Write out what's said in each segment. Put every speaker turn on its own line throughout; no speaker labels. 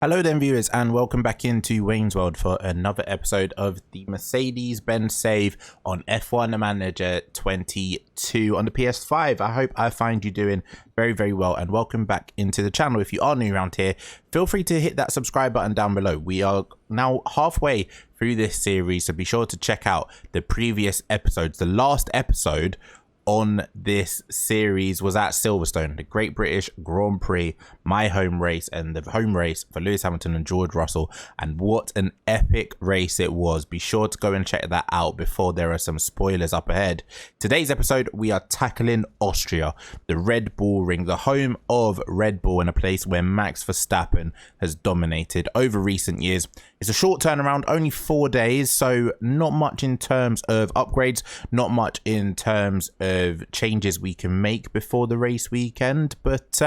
Hello then viewers, and welcome back into Wayne's World for another episode of the Mercedes-Benz save on F1 Manager 22 on the PS5. I hope I find you doing very well, and welcome back into the channel. If you are new around here, feel free to hit that subscribe button down below. We are now halfway through this series, so be sure to check out the previous episodes. The last episode on this series was at Silverstone, the Great British Grand Prix, my home race and the home race for Lewis Hamilton and George Russell, and what an epic race it was. Be sure to go and check that out before there are some spoilers up ahead. Today's episode we are tackling Austria, the Red Bull Ring, the home of Red Bull, and a place where Max Verstappen has dominated over recent years. It's a short turnaround, only 4 days, so not much in terms of upgrades, not much in terms of changes we can make before the race weekend. But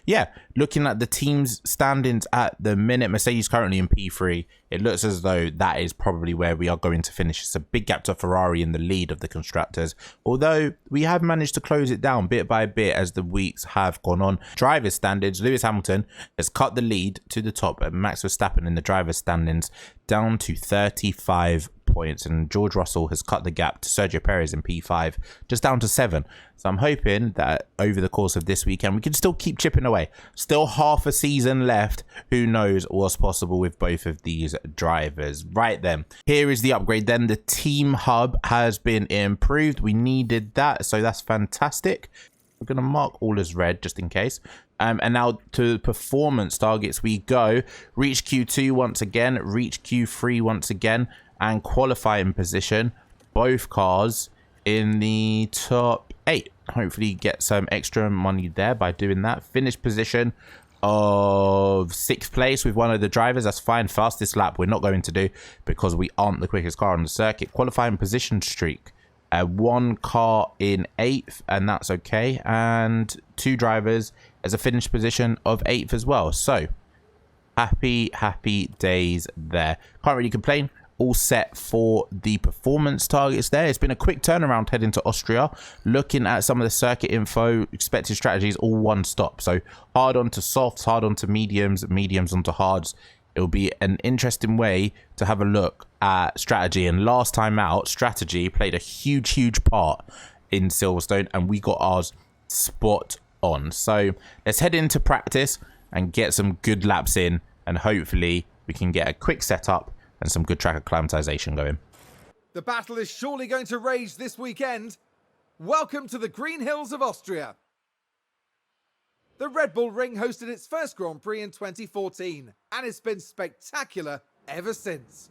yeah, looking at the team's standings at the minute, Mercedes currently in P3. It looks as though that is probably where we are going to finish. It's a big gap to Ferrari in the lead of the constructors, although we have managed to close it down bit by bit as the weeks have gone on. Driver standings, Lewis Hamilton has cut the lead to the top, and Max Verstappen in the driver standings down to 35 points, and George Russell has cut the gap to Sergio Perez in P5 just down to 7. So I'm hoping that over the course of this weekend we can still keep chipping away. Still half a season left. Who knows what's possible with both of these drivers. Right then, here is the upgrade then. The team hub has been improved. We needed that, so that's fantastic. We're going to mark all as red just in case. And now to performance targets we go. Reach Q2 once again, reach Q3 once again, and qualifying position, both cars in the top 8. Hopefully get some extra money there by doing that. Finish position of 6th place with one of the drivers, that's fine. Fastest lap we're not going to do because we aren't the quickest car on the circuit. Qualifying position streak, 1 car in 8th, and that's okay, and 2 drivers as a finish position of 8th as well. So happy days there, can't really complain. All set for the performance targets there. It's been a quick turnaround heading to Austria. Looking at some of the circuit info, expected strategies, all one stop. So hard onto softs, hard onto mediums, mediums onto hards. It'll be an interesting way to have a look at strategy. And last time out, strategy played a huge part in Silverstone, and we got ours spot on. So let's head into practice and get some good laps in, and hopefully we can get a quick setup and some good track acclimatization going.
The battle is surely going to rage this weekend. Welcome to the Green Hills of Austria. The Red Bull Ring hosted its first Grand Prix in 2014, and it's been spectacular ever since.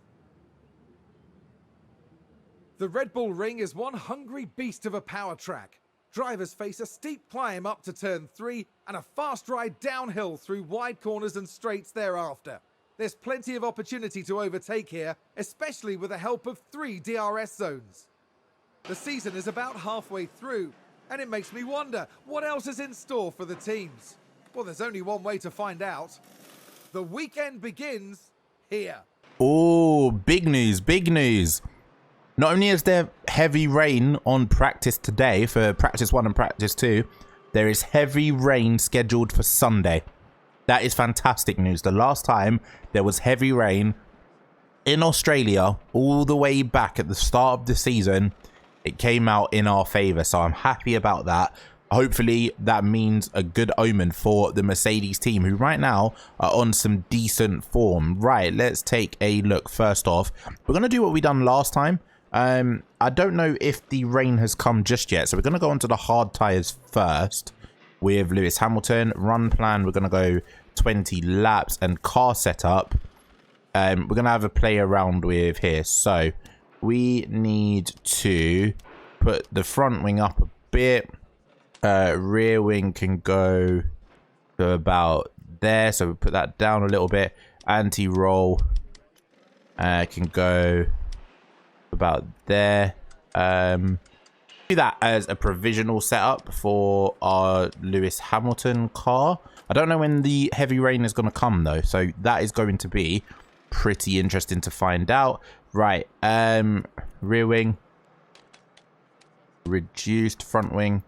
The Red Bull Ring is one hungry beast of a power track. Drivers face a steep climb up to turn 3 and a fast ride downhill through wide corners and straights thereafter. There's plenty of opportunity to overtake here, especially with the help of 3 DRS zones. The season is about halfway through, and it makes me wonder what else is in store for the teams. Well, there's only one way to find out. The weekend begins here.
Oh, big news, big news. Not only is there heavy rain on practice today for practice 1 and practice 2, there is heavy rain scheduled for Sunday. That is fantastic news. The last time there was heavy rain in Australia, all the way back at the start of the season, it came out in our favor. So I'm happy about that. Hopefully that means a good omen for the Mercedes team, who right now are on some decent form. Right, let's take a look. First off, we're going to do what we done last time. I don't know if the rain has come just yet, so we're going to go onto the hard tires first with Lewis Hamilton. Run plan, we're going to go 20 laps, and car setup we're gonna have a play around with here. So we need to put the front wing up a bit, rear wing can go to about there, so we put that down a little bit. Anti-roll can go about there. Do that as a provisional setup for our Lewis Hamilton car. I don't know when the heavy rain is going to come though, so that is going to be pretty interesting to find out. Right, rear wing reduced, front wing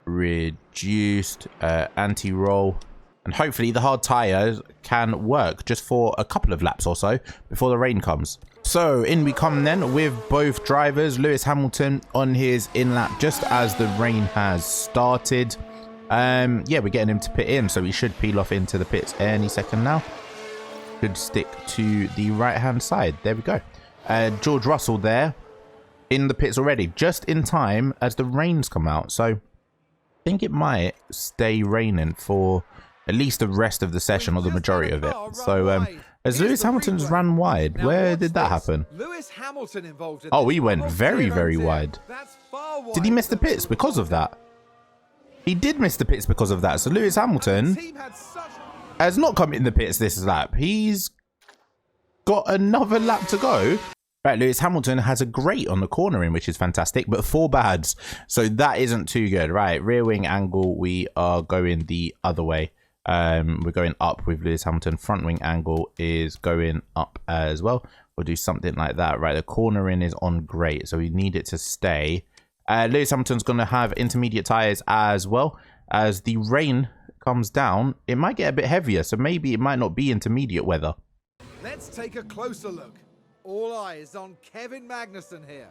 reduced, anti-roll And hopefully the hard tyres can work just for a couple of laps or so before the rain comes. So in we come then with both drivers. Lewis Hamilton on his in lap just as the rain has started. Yeah, we're getting him to pit in, so he should peel off into the pits any second now. Could stick to the right hand side. There we go. George Russell there in the pits already, just in time as the rains come out. So I think it might stay raining for at least the rest of the session or the majority of it. So as Lewis Hamilton's ran wide, where did that happen?
Lewis Hamilton involved in
Oh, he went very, very wide. Did he miss the pits because of that? He did miss the pits because of that. So Lewis Hamilton has not come in the pits this lap. He's got another lap to go. Right, Lewis Hamilton has a great on the cornering, which is fantastic, but 4 bads. So that isn't too good. Right, rear wing angle, we are going the other way. We're going up with Lewis Hamilton. Front wing angle is going up as well. We'll do something like that. Right, the cornering is on great, so we need it to stay. Lewis Hamilton's going to have intermediate tyres as well. As the rain comes down, it might get a bit heavier, so maybe it might not be intermediate weather.
Let's take a closer look. All eyes on Kevin Magnussen here.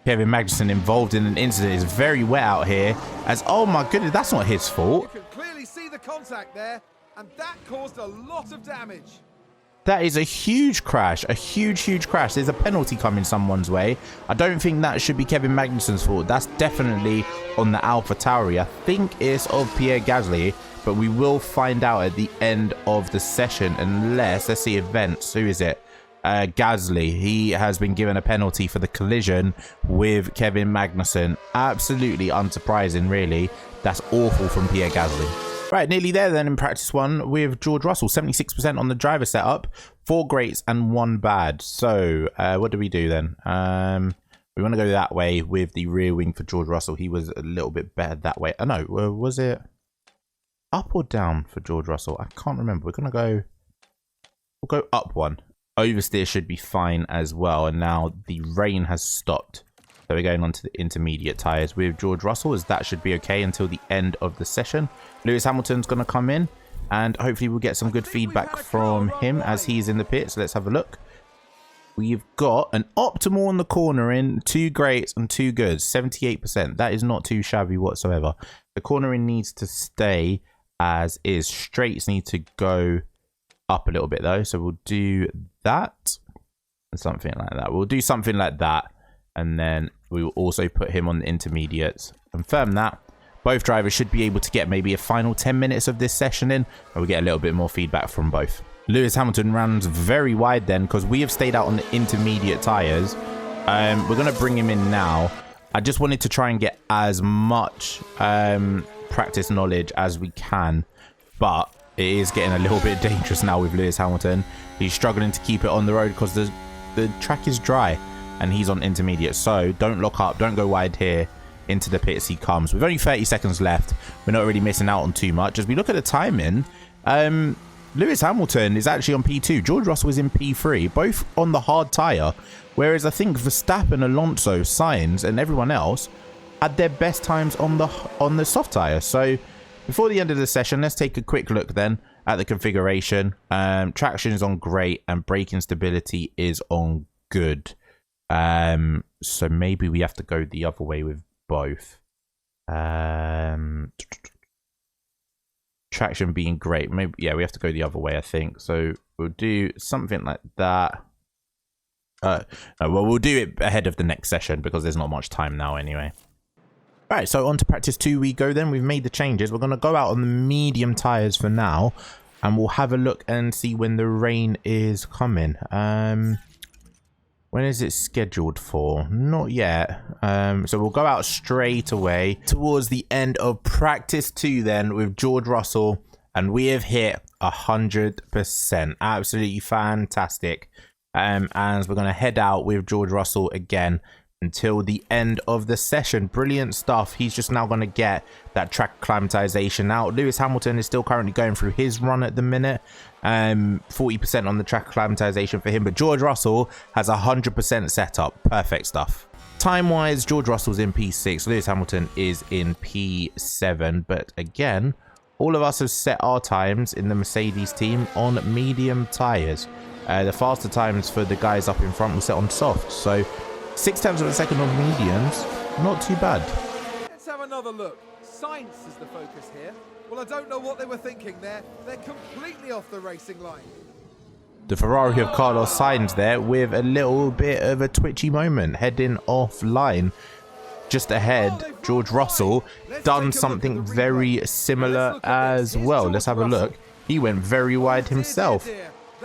Kevin Magnussen involved in an incident is very wet out here. As, oh my goodness, that's not his fault.
You can clearly see the contact there, and that caused a lot of damage.
That is a huge crash, a huge crash. There's a penalty coming someone's way. I don't think that should be Kevin Magnussen's fault. That's definitely on the AlphaTauri. I think it's of Pierre Gasly, but we will find out at the end of the session unless, let's see events. Who is it? Gasly. He has been given a penalty for the collision with Kevin Magnussen. Absolutely unsurprising, really. That's awful from Pierre Gasly. Right, nearly there then in practice 1 with George Russell. 76% on the driver setup, 4 greats and 1 bad. So what do we do then? We want to go that way with the rear wing for George Russell. He was a little bit better that way. Oh no, was it up or down for George Russell? I can't remember. We'll go up one. Oversteer should be fine as well. And now the rain has stopped. So we're going on to the intermediate tyres with George Russell, as that should be okay until the end of the session. Lewis Hamilton's going to come in and hopefully we'll get some good feedback from him as he's in the pit. So let's have a look. We've got an optimal on the cornering, 2 greats and 2 goods, 78%. That is not too shabby whatsoever. The cornering needs to stay as is. Straights need to go up a little bit though. So we'll do that and something like that. We'll do something like that. And then we will also put him on the intermediates. Confirm that. Both drivers should be able to get maybe a final 10 minutes of this session in, and we'll get a little bit more feedback from both. Lewis Hamilton runs very wide then, because we have stayed out on the intermediate tyres. We're going to bring him in now. I just wanted to try and get as much practice knowledge as we can, but it is getting a little bit dangerous now with Lewis Hamilton. He's struggling to keep it on the road because the track is dry. And he's on intermediate, so don't lock up, don't go wide here. Into the pits he comes. With only 30 seconds left, we're not really missing out on too much. As we look at the timing, Lewis Hamilton is actually on P2. George Russell is in P3, both on the hard tyre. Whereas I think Verstappen, Alonso, Sainz, and everyone else had their best times on the soft tyre. So before the end of the session, let's take a quick look then at the configuration. Traction is on great, and braking stability is on good. So maybe we have to go the other way with both. Traction being great, maybe, yeah, we have to go the other way, I think. So we'll do something like that. No, well, we'll do it ahead of the next session because there's not much time now anyway. Right, so on to practice 2 we go then. We've made the changes. We're going to go out on the medium tires for now, and we'll have a look and see when the rain is coming. When is it scheduled for? Not yet. So we'll go out straight away towards the end of practice 2 then with George Russell. And we have hit 100%. Absolutely fantastic. And we're going to head out with George Russell again until the end of the session. Brilliant stuff. He's just now going to get that track acclimatization out. Lewis Hamilton is still currently going through his run at the minute. 40% on the track acclimatization for him, but George Russell has 100% set up. Perfect stuff. Time wise, George Russell's in P6, Lewis Hamilton is in P7, but again, all of us have set our times in the Mercedes team on medium tyres. The faster times for the guys up in front were set on soft. So 0.6 of a second on mediums, not too bad.
Let's have another look. Science is the focus here. Well, I don't know what they were thinking there. They're completely off the racing line.
The Ferrari of Carlos Sainz there with a little bit of a twitchy moment, heading offline. Just ahead, George Russell done something very similar as well. Let's have a look. He went very wide himself.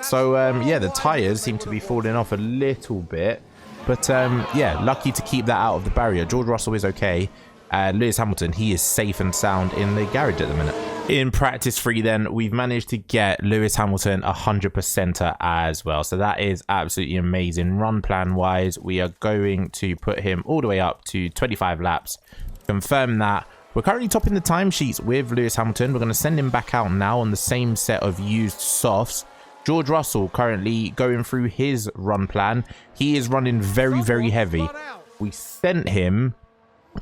So, yeah, the tyres seem to be falling off a little bit. But, yeah, lucky to keep that out of the barrier. George Russell is okay. Lewis Hamilton, he is safe and sound in the garage at the minute. In practice 3 then, we've managed to get Lewis Hamilton 100%er as well. So that is absolutely amazing. Run plan wise, we are going to put him all the way up to 25 laps. Confirm that. We're currently topping the timesheets with Lewis Hamilton. We're going to send him back out now on the same set of used softs. George Russell currently going through his run plan. He is running very, very heavy. We sent him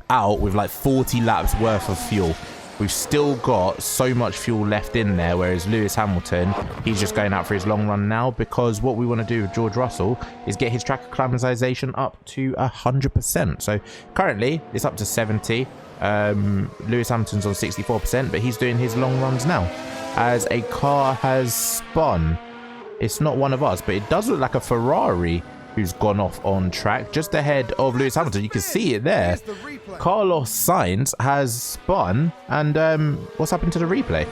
out with like 40 laps worth of fuel. We've still got so much fuel left in there, whereas Lewis Hamilton, he's just going out for his long run now, because what we want to do with George Russell is get his track acclimatization up to 100%. So currently it's up to 70. Lewis Hamilton's on 64%, but he's doing his long runs now as a car has spun. It's not one of us, but it does look like a Ferrari who's gone off on track just ahead of Lewis Hamilton. You can see it there. Carlos Sainz has spun, and what's happened to the replay?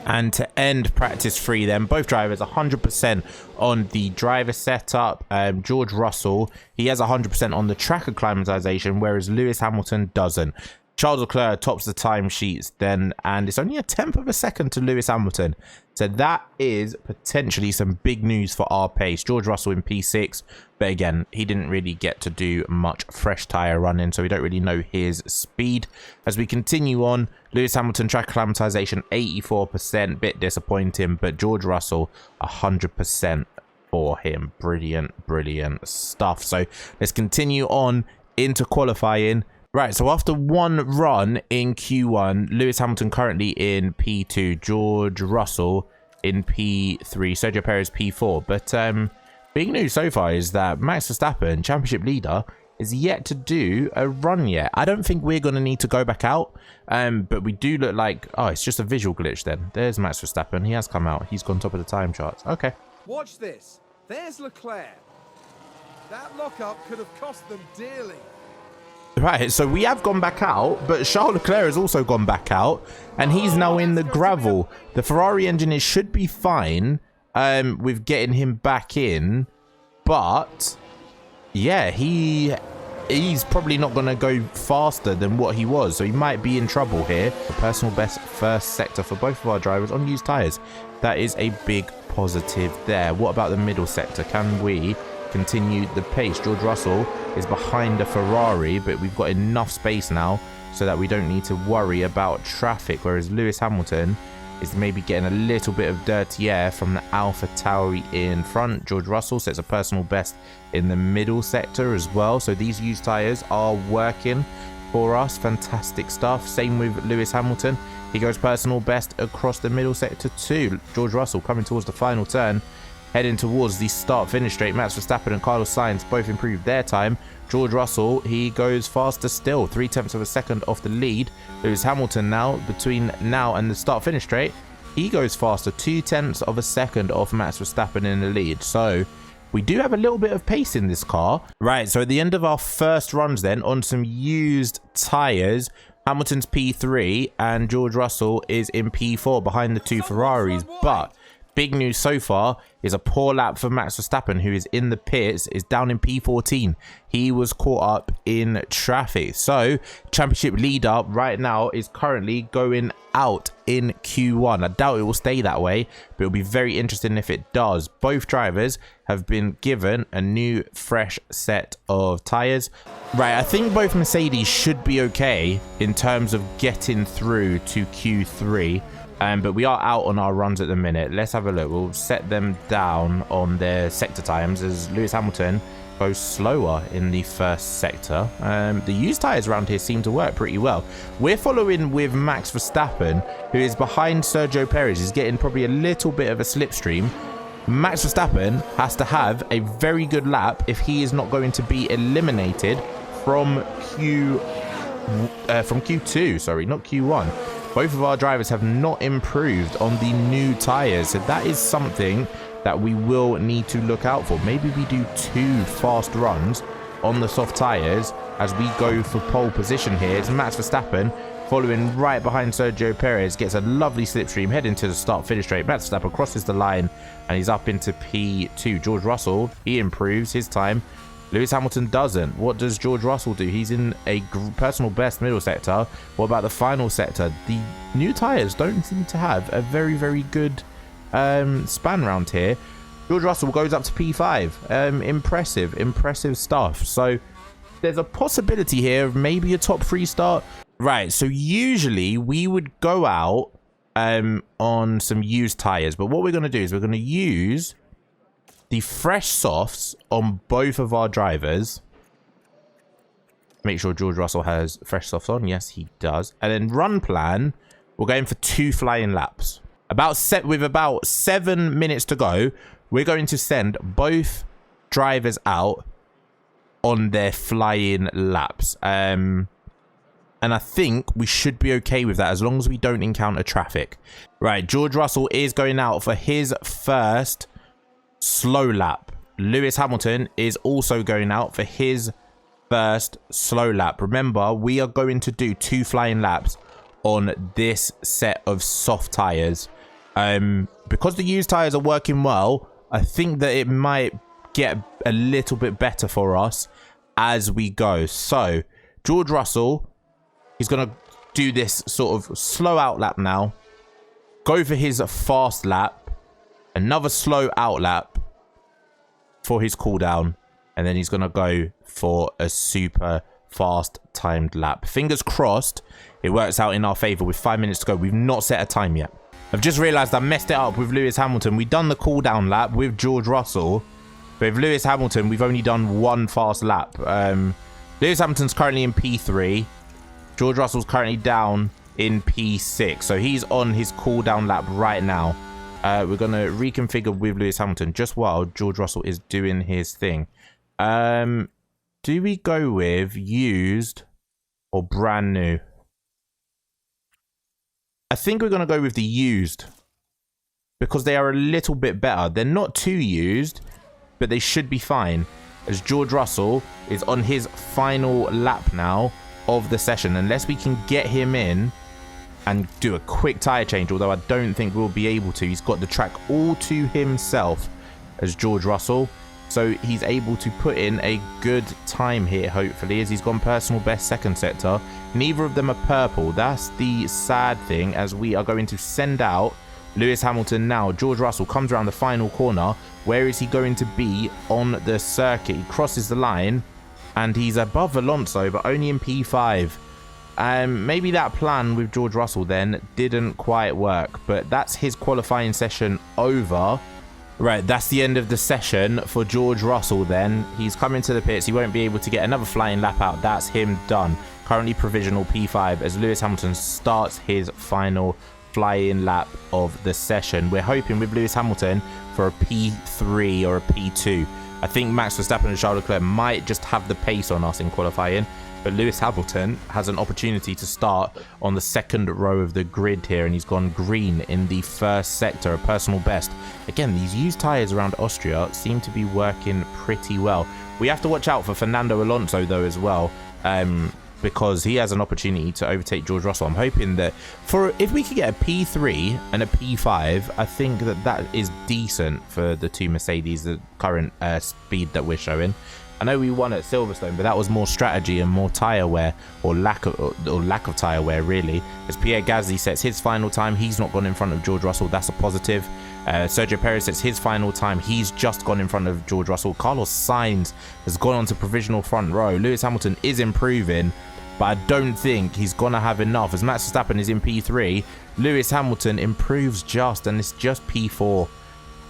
And to end practice 3 then, both drivers 100% on the driver setup. George Russell, he has 100% on the track acclimatization, whereas Lewis Hamilton doesn't. Charles Leclerc tops the timesheets then, and it's only 1/10 of a second to Lewis Hamilton. So that is potentially some big news for our pace. George Russell in P6, but again, he didn't really get to do much fresh tyre running, so we don't really know his speed. As we continue on, Lewis Hamilton track acclimatization 84%, bit disappointing, but George Russell 100% for him. Brilliant, brilliant stuff. So let's continue on into qualifying. Right, so after one run in Q1, Lewis Hamilton currently in P2, George Russell in P3, Sergio Perez P4. But big news so far is that Max Verstappen, championship leader, is yet to do a run yet. I don't think we're going to need to go back out, but we do look like... Oh, it's just a visual glitch then. There's Max Verstappen. He has come out. He's gone top of the time charts. Okay.
Watch this. There's Leclerc. That lockup could have cost them dearly.
Right, so we have gone back out, but Charles Leclerc has also gone back out, and he's now in the gravel. The Ferrari engineer should be fine with getting him back in, but yeah, he's probably not going to go faster than what he was, so he might be in trouble here. The personal best first sector for both of our drivers on used tyres. That is a big positive there. What about the middle sector? Can we continue the pace? George Russell is behind a Ferrari, but we've got enough space now so that we don't need to worry about traffic, whereas Lewis Hamilton is maybe getting a little bit of dirty air from the Alpha Tauri in front. George Russell sets a personal best in the middle sector as well, so these used tyres are working for us. Fantastic stuff. Same with Lewis Hamilton, he goes personal best across the middle sector too. George Russell coming towards the final turn, heading towards the start-finish straight. Max Verstappen and Carlos Sainz both improved their time. George Russell, he goes faster still, 0.3 of a second off the lead. Lewis Hamilton now, between now and the start-finish straight, he goes faster, 0.2 of a second off Max Verstappen in the lead. So we do have a little bit of pace in this car. Right, so at the end of our first runs then, on some used tyres, Hamilton's P3 and George Russell is in P4 behind the two Ferraris, but big news so far is a poor lap for Max Verstappen, who is in the pits, is down in P14. He was caught up in traffic. So, championship leader right now is currently going out in Q1. I doubt it will stay that way, but it'll be very interesting if it does. Both drivers have been given a new, fresh set of tyres. Right, I think both Mercedes should be okay in terms of getting through to Q3. But we are out on our runs at the minute. Let's have a look. We'll set them down on their sector times as Lewis Hamilton go slower in the first sector. The used tires around here seem to work pretty well. We're following with Max Verstappen, who is behind Sergio Perez. He's getting probably a little bit of a slipstream. Max Verstappen has to have a very good lap if he is not going to be eliminated from Q2, sorry, not Q1. Both of our drivers have not improved on the new tires, so that is something that we will need to look out for. Maybe we do 2 fast runs on the soft tires as we go for pole position here. It's Max Verstappen following right behind Sergio Perez, gets a lovely slipstream heading to the start finish straight. Max Verstappen crosses the line and he's up into P2. George Russell, he improves his time. Lewis Hamilton doesn't. What does George Russell do? He's in a personal best middle sector. What about the final sector? The new tires don't seem to have a very, very good span round here. George Russell goes up to P5. Impressive stuff. So there's a possibility here of maybe a top 3 start. Right, so usually we would go out on some used tires, but what we're going to do is we're going to use the fresh softs on both of our drivers. Make sure George Russell has fresh softs on. Yes, he does. And then run plan, we're going for 2 flying laps. With about 7 minutes to go, we're going to send both drivers out on their flying laps. And I think we should be okay with that as long as we don't encounter traffic. Right, George Russell is going out for his first slow lap. Lewis Hamilton is also going out for his first slow lap. Remember, we are going to do 2 flying laps on this set of soft tires. Because the used tires are working well, I think that it might get a little bit better for us as we go. So George Russell, he's going to do this sort of slow out lap now, go for his fast lap, another slow out lap for his cool down, and then he's going to go for a super fast timed lap. Fingers crossed it works out in our favor with 5 minutes to go. We've not set a time yet. I've just realized I messed it up with Lewis Hamilton. We've done the cool down lap with George Russell, but with Lewis Hamilton we've only done 1 fast lap. Lewis Hamilton's currently in P3. George Russell's currently down in P6, so he's on his cool down lap right now. We're going to reconfigure with Lewis Hamilton just while George Russell is doing his thing. Do we go with used or brand new? I think we're going to go with the used because they are a little bit better. They're not too used, but they should be fine, as George Russell is on his final lap now of the session. Unless we can get him in and do a quick tire change, although I don't think we'll be able to. He's got the track all to himself as George Russell, so he's able to put in a good time here, hopefully, as he's gone personal best second sector. Neither of them are purple. That's the sad thing, as we are going to send out Lewis Hamilton now. George Russell comes around the final corner. Where is he going to be on the circuit? He crosses the line and he's above Alonso, but only in P5. Maybe that plan with George Russell then didn't quite work, but that's his qualifying session over. Right, that's the end of the session for George Russell then. He's coming to the pits. He won't be able to get another flying lap out. That's him done. Currently provisional P5 as Lewis Hamilton starts his final flying lap of the session. We're hoping with Lewis Hamilton for a P3 or a P2. I think Max Verstappen and Charles Leclerc might just have the pace on us in qualifying, but Lewis Hamilton has an opportunity to start on the second row of the grid here, and he's gone green in the first sector, a personal best. Again, these used tyres around Austria seem to be working pretty well. We have to watch out for Fernando Alonso though as well, because he has an opportunity to overtake George Russell. I'm hoping that if we could get a P3 and a P5, I think that is decent for the 2 Mercedes, the current speed that we're showing. I know we won at Silverstone, but that was more strategy and more tyre wear, or lack of tyre wear, really. As Pierre Gasly sets his final time, he's not gone in front of George Russell. That's a positive. Sergio Perez sets his final time. He's just gone in front of George Russell. Carlos Sainz has gone on to provisional front row. Lewis Hamilton is improving, but I don't think he's going to have enough. As Max Verstappen is in P3, Lewis Hamilton improves just, and it's just P4.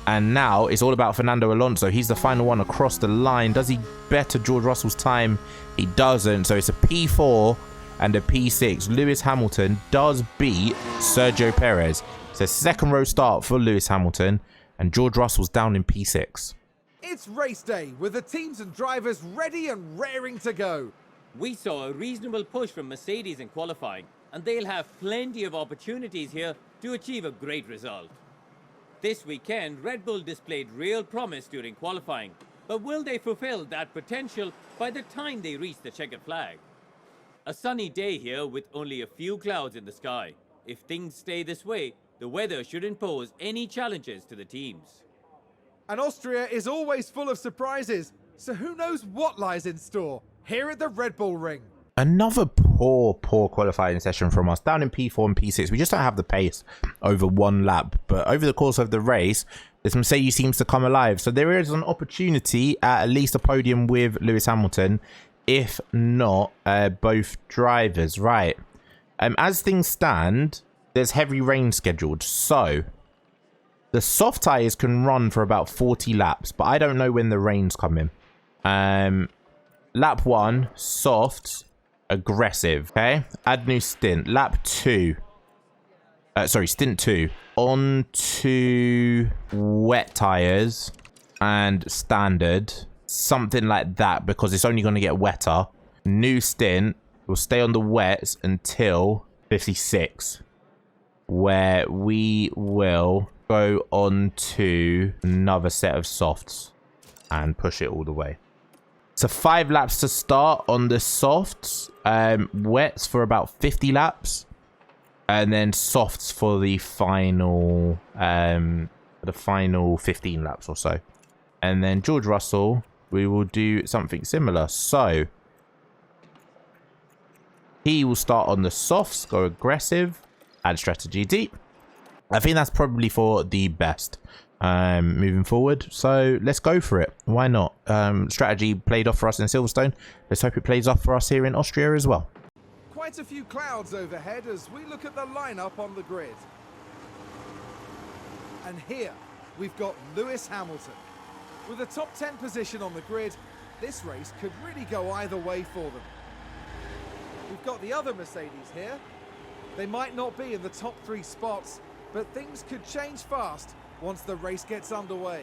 And now it's all about Fernando Alonso. He's the final one across the line. Does he better George Russell's time? He doesn't. So it's a P4 and a P6. Lewis Hamilton does beat Sergio Perez. It's a second row start for Lewis Hamilton, and George Russell's down in P6.
It's race day with the teams and drivers ready and raring to go.
We saw a reasonable push from Mercedes in qualifying, and they'll have plenty of opportunities here to achieve a great result. This weekend, Red Bull displayed real promise during qualifying, but will they fulfill that potential by the time they reach the checkered flag? A sunny day here with only a few clouds in the sky. If things stay this way, the weather shouldn't pose any challenges to the teams.
And Austria is always full of surprises, so who knows what lies in store here at the Red Bull Ring.
Another poor qualifying session from us, down in P4 and P6. We just don't have the pace over one lap, but over the course of the race, this Mercedes seems to come alive. So there is an opportunity at least a podium with Lewis Hamilton, if not both drivers. Right. As things stand, there's heavy rain scheduled. So the soft tyres can run for about 40 laps, but I don't know when the rain's coming. Lap 1, softs. Aggressive. Okay, add new stint. Lap 2, stint 2, on to wet tires and standard, something like that, because it's only going to get wetter. New stint, we'll stay on the wets until 56, where we will go on to another set of softs and push it all the way. So 5 laps to start on the softs, wets for about 50 laps, and then softs for the final 15 laps or so. And then George Russell, we will do something similar. So he will start on the softs, go aggressive, add strategy deep. I think that's probably for the best moving forward, so let's go for it. Why not? Strategy played off for us in Silverstone. Let's hope it plays off for us here in Austria as well.
Quite a few clouds overhead as we look at the lineup on the grid. And here we've got Lewis Hamilton. With a top 10 position on the grid, this race could really go either way for them. We've got the other Mercedes here. They might not be in the top 3 spots, but things could change fast once the race gets underway.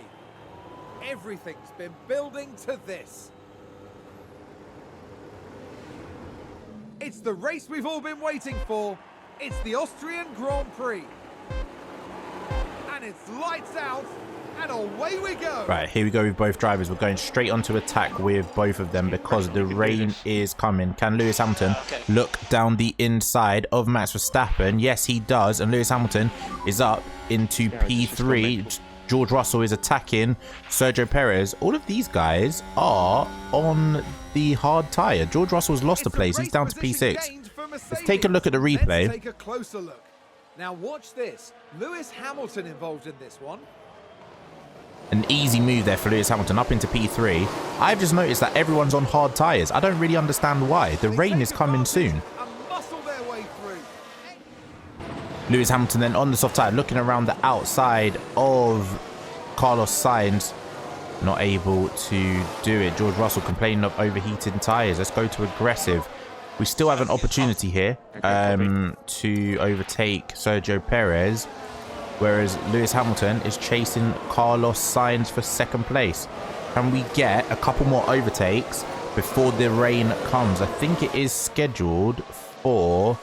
Everything's been building to this. It's the race we've all been waiting for. It's the Austrian Grand Prix. And it's lights out, and away we go.
Right, here we go with both drivers. We're going straight onto attack with both of them because the rain is coming. Can Lewis Hamilton look down the inside of Max Verstappen? Yes, he does. And Lewis Hamilton is up into P3. George Russell is attacking Sergio Perez. All of these guys are on the hard tyre. George Russell's lost a place. He's down to P6. Let's take a look at the replay.
Let's take a closer look. Now watch this. Lewis Hamilton involved in this one.
An easy move there for Lewis Hamilton up into P3. I've just noticed that everyone's on hard tyres. I don't really understand why. The rain is coming soon. Lewis Hamilton then on the soft tyre, looking around the outside of Carlos Sainz. Not able to do it. George Russell complaining of overheating tyres. Let's go to aggressive. We still have an opportunity here to overtake Sergio Perez, whereas Lewis Hamilton is chasing Carlos Sainz for second place. Can we get a couple more overtakes before the rain comes? I think it is scheduled for,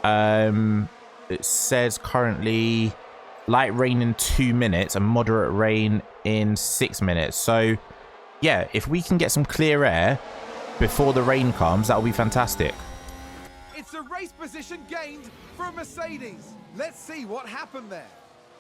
it says currently light rain in 2 minutes and moderate rain in 6 minutes. So yeah, if we can get some clear air before the rain comes, that will be fantastic.
It's a race position gained for a Mercedes. Let's see what happened there.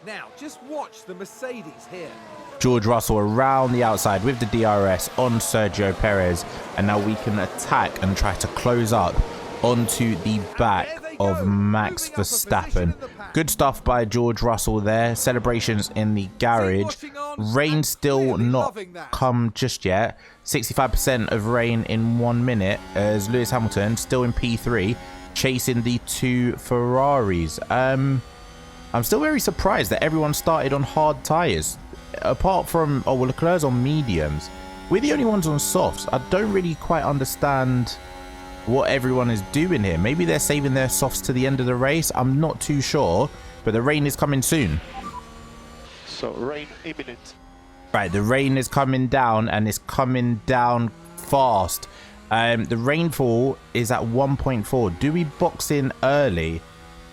Now, just watch the Mercedes here.
George Russell around the outside with the DRS on Sergio Perez. And now we can attack and try to close up onto the back of Max Verstappen. Good stuff by George Russell there. Celebrations in the garage. Rain still not come just yet. 65% of rain in 1 minute as Lewis Hamilton still in P3 chasing the 2 Ferraris. I'm still very surprised that everyone started on hard tyres. apart from, oh, well, Leclerc's on mediums. We're the only ones on softs. I don't really quite understand what everyone is doing here. Maybe they're saving their softs to the end of the race. I'm not too sure, but the rain is coming soon.
So rain imminent.
Right, the rain is coming down, and it's coming down fast. The rainfall is at 1.4. Do we box in early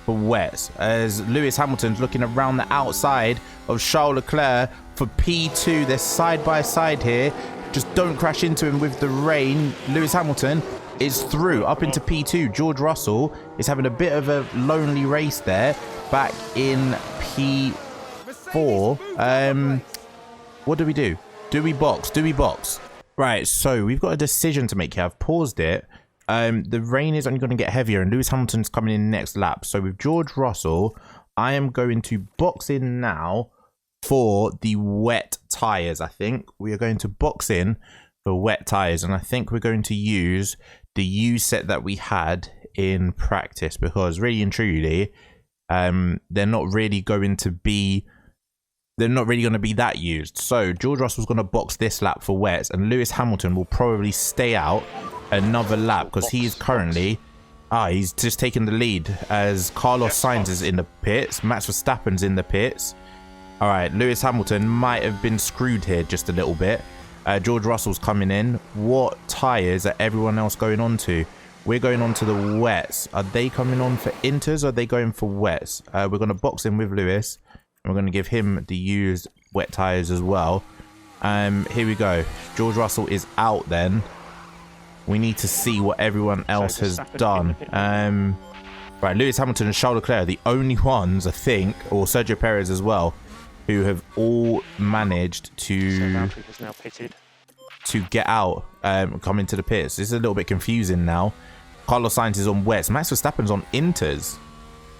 for wets, as Lewis Hamilton's looking around the outside of Charles Leclerc for P2? They're side by side here. Just don't crash into him with the rain. Lewis Hamilton is through up into P2. George Russell is having a bit of a lonely race there, back in P4. What do we do? Do we box? Do we box? Right, so we've got a decision to make here. I've paused it. The rain is only going to get heavier, and Lewis Hamilton's coming in next lap. So with George Russell, I am going to box in now for the wet tires. I think we are going to box in for wet tires, and I think we're going to use the U set that we had in practice, because really and truly, they're not really going to be that used. So George Russell's going to box this lap for wets, and Lewis Hamilton will probably stay out another lap, because he is currently he's just taking the lead as Carlos Sainz is in the pits. Max Verstappen's in the pits. All right, Lewis Hamilton might have been screwed here just a little bit. George Russell's coming in. What tires are everyone else going on to? We're going on to the wets. Are they coming on for inters, or are they going for wets? We're going to box in with Lewis, and we're going to give him the used wet tires as well. Here we go. George Russell is out then. We need to see what everyone else has done. Right, Lewis Hamilton and Charles Leclerc are the only ones, I think, or Sergio Perez as well, who have all managed to get out, come into the pits. This is a little bit confusing now. Carlos Sainz is on wets. Max Verstappen's on inters.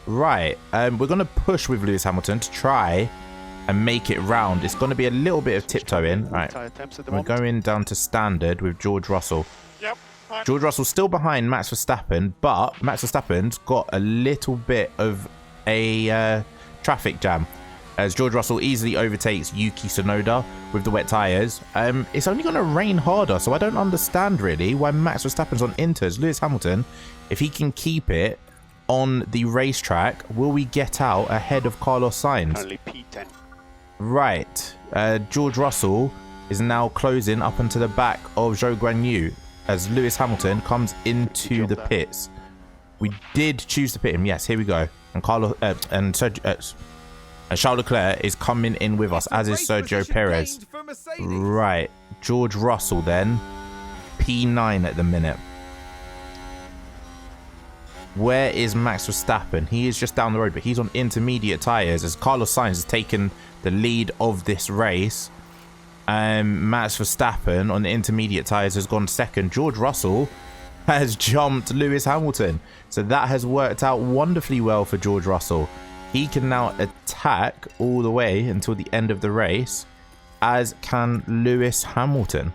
Right, we're going to push with Lewis Hamilton to try and make it round. It's going to be a little bit of tiptoeing. Right, we're going down to standard with George Russell.
Yep.
George Russell's still behind Max Verstappen, but Max Verstappen's got a little bit of a traffic jam, as George Russell easily overtakes Yuki Tsunoda with the wet tyres. It's only going to rain harder, so I don't understand really why Max Verstappen's on inters. Lewis Hamilton, if he can keep it on the racetrack, will we get out ahead of Carlos Sainz?
Only P10.
Right, George Russell is now closing up into the back of Zhou Guanyu as Lewis Hamilton comes into the pits. We did choose to pit him. Yes, here we go. And Charles Leclerc is coming in with us, as is Sergio Perez. Right, George Russell then, P9 at the minute. Where is Max Verstappen? He is just down the road, but he's on intermediate tyres as Carlos Sainz has taken the lead of this race. Max Verstappen on the intermediate tyres has gone second. George Russell has jumped Lewis Hamilton. So that has worked out wonderfully well for George Russell. He can now attack all the way until the end of the race, as can Lewis Hamilton.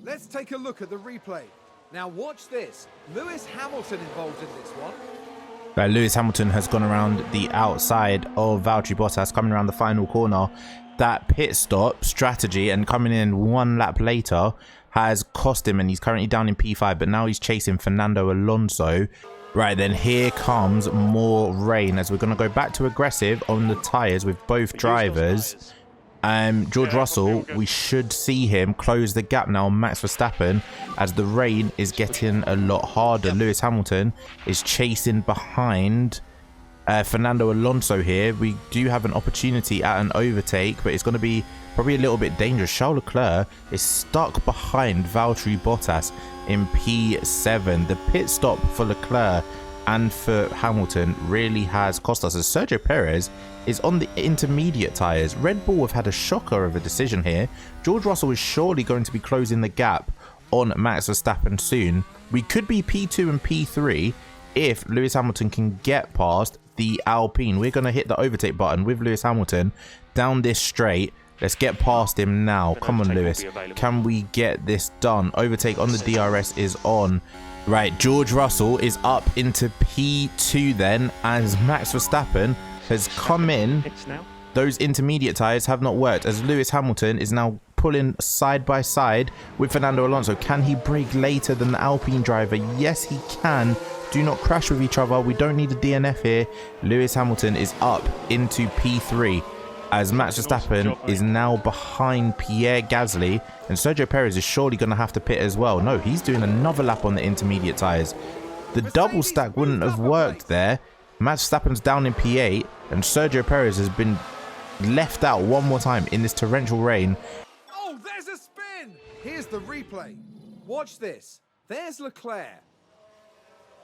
Let's take a look at the replay. Now watch this. Lewis Hamilton involved in this one.
Lewis Hamilton has gone around the outside of Valtteri Bottas, coming around the final corner. That pit stop strategy and coming in one lap later has cost him, and he's currently down in P5, but now he's chasing Fernando Alonso. Right, then here comes more rain, as we're going to go back to aggressive on the tyres with both drivers. George Russell, we should see him close the gap now on Max Verstappen, as the rain is getting a lot harder. Lewis Hamilton is chasing behind Fernando Alonso here. We do have an opportunity at an overtake, but it's going to be probably a little bit dangerous. Charles Leclerc is stuck behind Valtteri Bottas in P7. The pit stop for Leclerc and for Hamilton really has cost us, as Sergio Perez is on the intermediate tyres. Red Bull have had a shocker of a decision here. George Russell is surely going to be closing the gap on Max Verstappen soon. We could be P2 and P3 if Lewis Hamilton can get past the Alpine. We're going to hit the overtake button with Lewis Hamilton down this straight. Let's get past him now. Come on, Lewis. Can we get this done? Overtake on the DRS is on. Right, George Russell is up into P2 then, as Max Verstappen has come in those intermediate tyres have not worked, as Lewis Hamilton is now pulling side by side with Fernando Alonso. Can he brake later than the Alpine driver? Yes, he can. Do not crash with each other. We don't need a DNF here. Lewis Hamilton is up into P3 as Max Verstappen is now behind Pierre Gasly, and Sergio Perez is surely going to have to pit as well. No, he's doing another lap on the intermediate tyres. The double stack wouldn't have worked there. Max Verstappen's down in P8 and Sergio Perez has been left out one more time in this torrential rain.
Oh, there's a spin! Here's the replay. Watch this. There's Leclerc.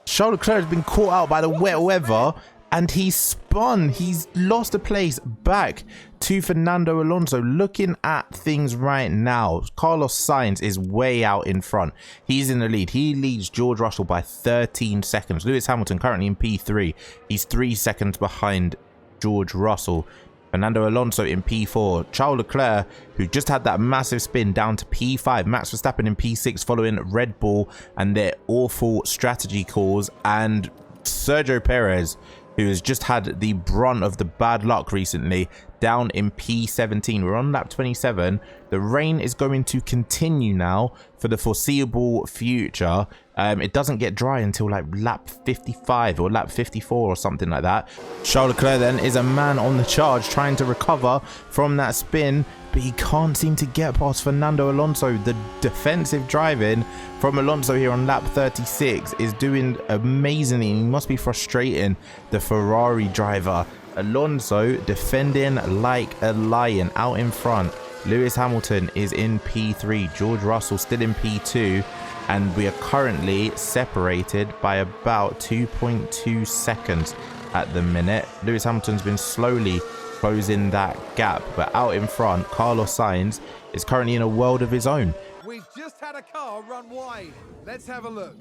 Charles Leclerc has been caught out by the wet weather and he's spun. He's lost a place back to Fernando Alonso. Looking at things right now, Carlos Sainz is way out in front. He's in the lead. He leads George Russell by 13 seconds. Lewis Hamilton currently in P3. He's 3 seconds behind George Russell. Fernando Alonso in P4. Charles Leclerc, who just had that massive spin, down to P5. Max Verstappen in P6 following Red Bull and their awful strategy calls. And Sergio Perez, who has just had the brunt of the bad luck recently, down in P17. We're on lap 27. The rain is going to continue now for the foreseeable future. It doesn't get dry until like lap 55 or lap 54 or something like that. Charles Leclerc then is a man on the charge trying to recover from that spin, but he can't seem to get past Fernando Alonso. The defensive driving from Alonso here on lap 36 is doing amazingly. He must be frustrating the Ferrari driver. Alonso defending like a lion out in front. Lewis Hamilton is in P3. George Russell still in P2. And we are currently separated by about 2.2 seconds at the minute. Lewis Hamilton's been slowly closing that gap, but out in front, Carlos Sainz is currently in a world of his own.
We've just had a car run wide. Let's have a look.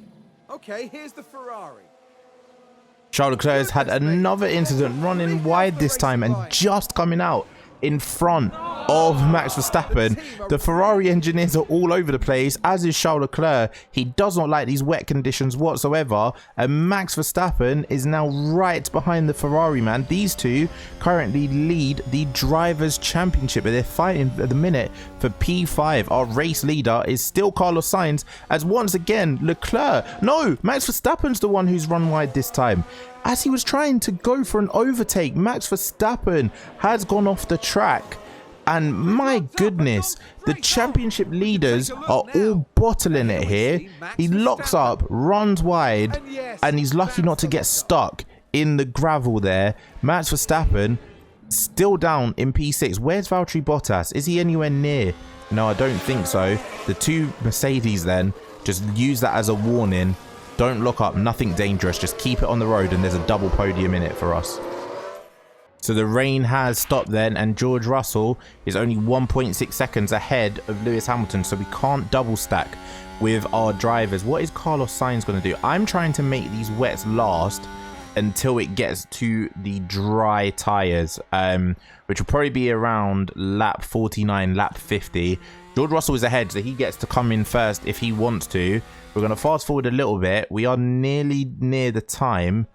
Okay, here's the Ferrari.
Charles Leclerc has had another incident running wide this time and just coming out in front of Max Verstappen. The Ferrari engineers are all over the place, as is Charles Leclerc. He does not like these wet conditions whatsoever, and Max Verstappen is now right behind the Ferrari man. These two currently lead the Drivers' Championship, but they're fighting at the minute for P5. Our race leader is still Carlos Sainz, as once again Leclerc, no, Max Verstappen's the one who's run wide this time. As he was trying to go for an overtake, Max Verstappen has gone off the track. And my goodness, the championship leaders are all bottling it here. He locks up, runs wide, and he's lucky not to get stuck in the gravel there. Max Verstappen still down in P6. Where's Valtteri Bottas? Is he anywhere near? No, I don't think so. The two Mercedes then just use that as a warning. Don't look up, nothing dangerous. Just keep it on the road, and there's a double podium in it for us. So the rain has stopped then, and George Russell is only 1.6 seconds ahead of Lewis Hamilton, so we can't double stack with our drivers. What is Carlos Sainz going to do? I'm trying to make these wets last until it gets to the dry tires, which will probably be around lap 49, lap 50. George Russell is ahead, so he gets to come in first if he wants to. We're going to fast forward a little bit. We are nearly near the time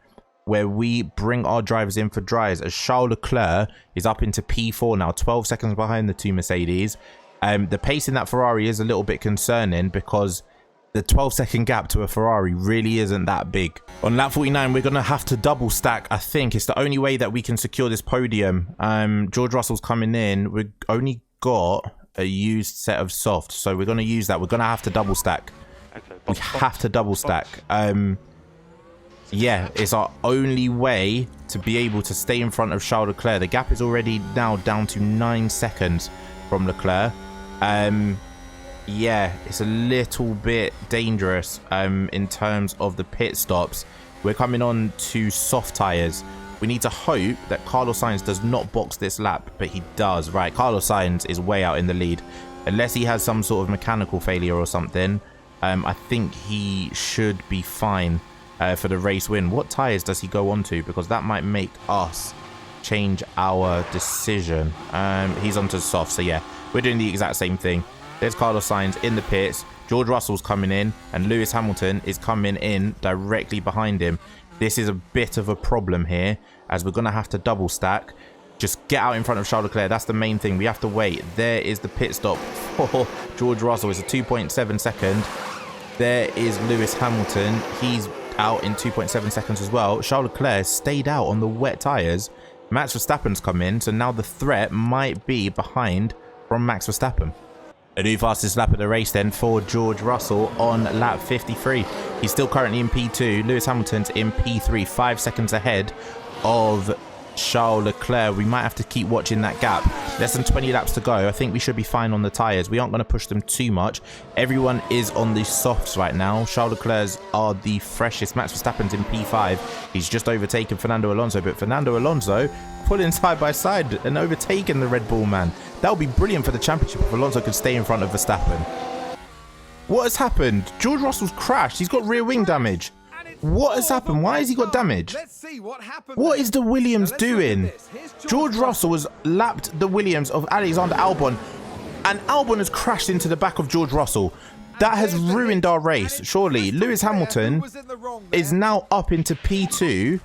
where we bring our drivers in for dries, as Charles Leclerc is up into P4 now, 12 seconds behind the two Mercedes. The pace in that Ferrari is a little bit concerning because the 12-second gap to a Ferrari really isn't that big. On lap 49, we're going to have to double stack, I think. It's the only way that we can secure this podium. George Russell's coming in. We've only got a used set of soft, so we're going to use that. We're going to have to double stack. We have to double stack. Yeah, it's our only way to be able to stay in front of Charles Leclerc. The gap is already now down to 9 seconds from Leclerc. Yeah, it's a little bit dangerous in terms of the pit stops. We're coming on to soft tires. We need to hope that Carlos Sainz does not box this lap, but he does. Right, Carlos Sainz is way out in the lead. Unless he has some sort of mechanical failure or something, I think he should be fine for the race win. What tires does he go on to? Because that might make us change our decision. He's onto soft, so yeah, we're doing the exact same thing. There's Carlos Sainz in the pits. George Russell's coming in, and Lewis Hamilton is coming in directly behind him. This is a bit of a problem here, as we're going to have to double stack. Just get out in front of Charles Leclerc. That's the main thing. We have to wait. There is the pit stop for George Russell. It's a 2.7 second. There is Lewis Hamilton. He's out in 2.7 seconds as well. Charles Leclerc stayed out on the wet tyres. Max Verstappen's come in. So now the threat might be behind from Max Verstappen. A new fastest lap of the race then for George Russell on lap 53. He's still currently in P2. Lewis Hamilton's in P3, 5 seconds ahead of Charles Leclerc. We might have to keep watching that gap. Less than 20 laps to go. I think we should be fine on the tyres. We aren't going to push them too much. Everyone is on the softs right now. Charles Leclerc's are the freshest. Max Verstappen's in P5. He's just overtaken Fernando Alonso, but Fernando Alonso pulling side by side and overtaking the Red Bull man. That would be brilliant for the championship if Alonso could stay in front of Verstappen. What has happened? George Russell's crashed. He's got rear wing damage. What has happened? Why has he got damage? What is the Williams doing? George Russell has lapped the Williams of Alexander Albon, and Albon has crashed into the back of George Russell. That has ruined our race. Surely Lewis Hamilton is now up into P2,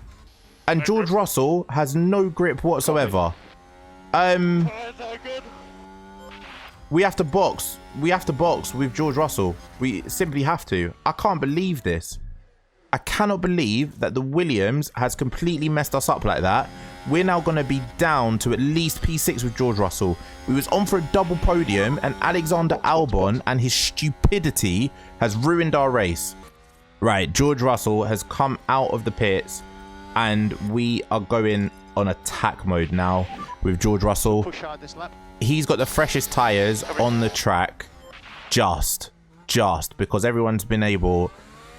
and George Russell has no grip whatsoever. We have to box. We have to box with George Russell. We simply have to. I can't believe this. I cannot believe that the Williams has completely messed us up like that. We're now going to be down to at least P6 with George Russell. We was on for a double podium, and Alexander Albon and his stupidity has ruined our race. Right, George Russell has come out of the pits, and we are going on attack mode now with George Russell.
Push hard this lap.
He's got the freshest tyres on the track, just because everyone's been able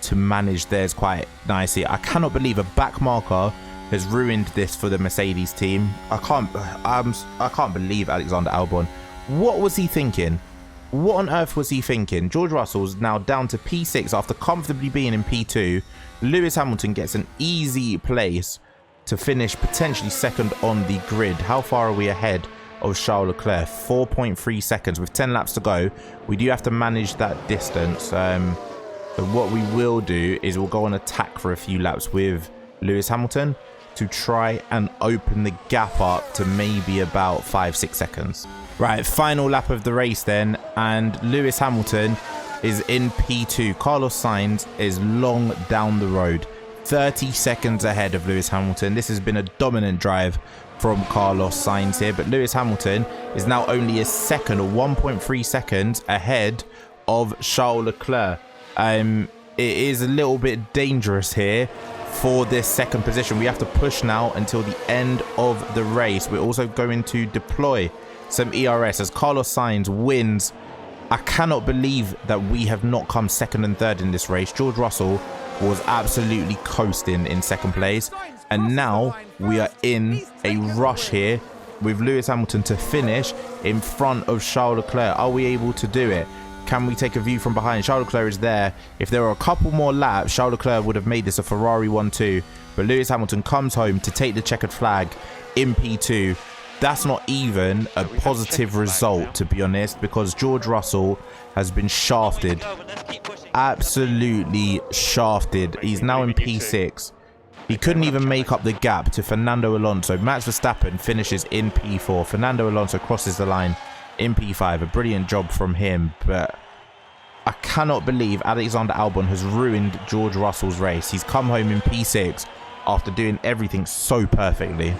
to manage theirs quite nicely. I cannot believe a back marker has ruined this for the Mercedes team. I can't believe Alexander Albon. What was he thinking? What on earth was he thinking? George Russell's now down to P6 after comfortably being in P2. Lewis Hamilton gets an easy place to finish potentially second on the grid. How far are we ahead of Charles Leclerc? 4.3 seconds with 10 laps to go. We do have to manage that distance. So what we will do is we'll go on attack for a few laps with Lewis Hamilton to try and open the gap up to maybe about 5-6 seconds. Right, final lap of the race then, and Lewis Hamilton is in P2. Carlos Sainz is long down the road, 30 seconds ahead of Lewis Hamilton. This has been a dominant drive from Carlos Sainz here, but Lewis Hamilton is now only a second or 1.3 seconds ahead of Charles Leclerc. It is a little bit dangerous here for this second position. We have to push now until the end of the race. We're also going to deploy some ERS as Carlos Sainz wins. I cannot believe that we have not come second and third in this race. George Russell was absolutely coasting in second place, and now we are in a rush here with Lewis Hamilton to finish in front of Charles Leclerc. Are we able to do it? Can we take a view from behind? Charles Leclerc is there. If there were a couple more laps, Charles Leclerc would have made this a Ferrari 1-2. But Lewis Hamilton comes home to take the checkered flag in P2. That's not even a positive result, to be honest, because George Russell has been shafted. Absolutely shafted. He's now in P6. He couldn't even make up the gap to Fernando Alonso. Max Verstappen finishes in P4. Fernando Alonso crosses the line in P5. A brilliant job from him, but I cannot believe Alexander Albon has ruined George Russell's race. He's come home in P6 after doing everything so perfectly.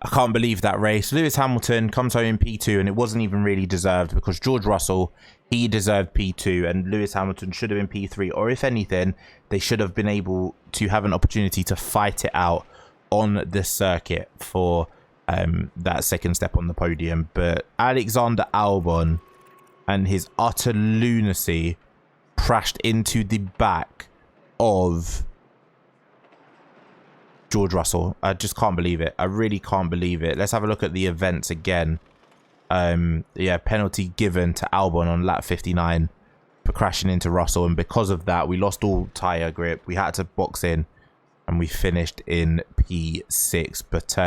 I can't believe that race. Lewis Hamilton comes home in P2, and it wasn't even really deserved because George Russell, he deserved P2 and Lewis Hamilton should have been P3, or if anything, they should have been able to have an opportunity to fight it out on the circuit for that second step on the podium. But Alexander Albon and his utter lunacy crashed into the back of George Russell. I just can't believe it. I really can't believe it. Let's have a look at the events again. Yeah, penalty given to Albon on lap 59 for crashing into Russell, and because of that we lost all tyre grip. We had to box in and we finished in P6, but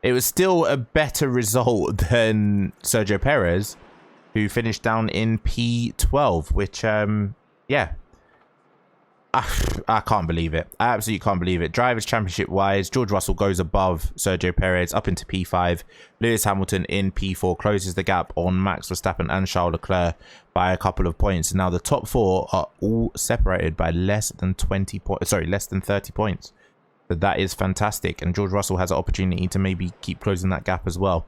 it was still a better result than Sergio Perez, who finished down in P12, which yeah, I can't believe it. I absolutely can't believe it. Drivers' Championship wise, George Russell goes above Sergio Perez up into P5. Lewis Hamilton in P4 closes the gap on Max Verstappen and Charles Leclerc by a couple of points. Now the top four are all separated by less than 30 points. So that is fantastic, and George Russell has an opportunity to maybe keep closing that gap as well.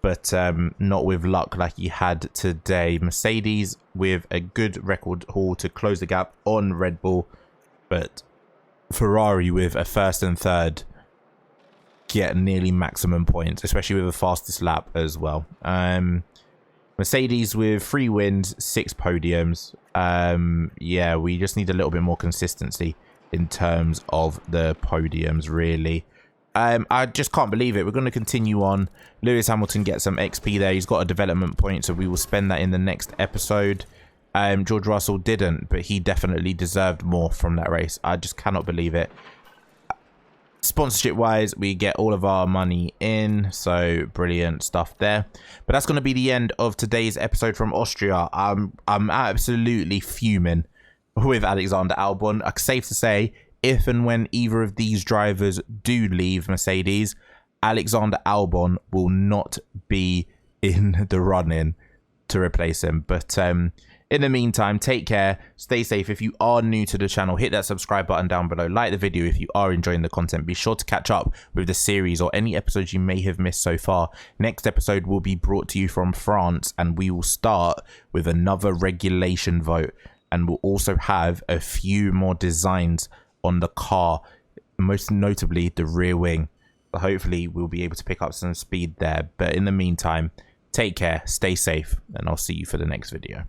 But not with luck like he had today. Mercedes with a good record haul to close the gap on Red Bull, but Ferrari with a first and third get nearly maximum points, especially with the fastest lap as well. Mercedes with 3 wins, 6 podiums. Yeah, we just need a little bit more consistency in terms of the podiums, really. I just can't believe it. We're going to continue on. Lewis Hamilton gets some XP there. He's got a development point, so we will spend that in the next episode. George Russell didn't, but he definitely deserved more from that race. I just cannot believe it. Sponsorship wise, we get all of our money in, so brilliant stuff there. But that's going to be the end of today's episode from Austria. I'm absolutely fuming with Alexander Albon. Safe to say, if and when either of these drivers do leave Mercedes, Alexander Albon will not be in the run-in to replace him. But in the meantime, take care, stay safe. If you are new to the channel, hit that subscribe button down below. Like the video if you are enjoying the content. Be sure to catch up with the series or any episodes you may have missed so far. Next episode will be brought to you from France, and we will start with another regulation vote. And we'll also have a few more designs on the car, most notably the rear wing. So hopefully we'll be able to pick up some speed there. But in the meantime, take care, stay safe, and I'll see you for the next video.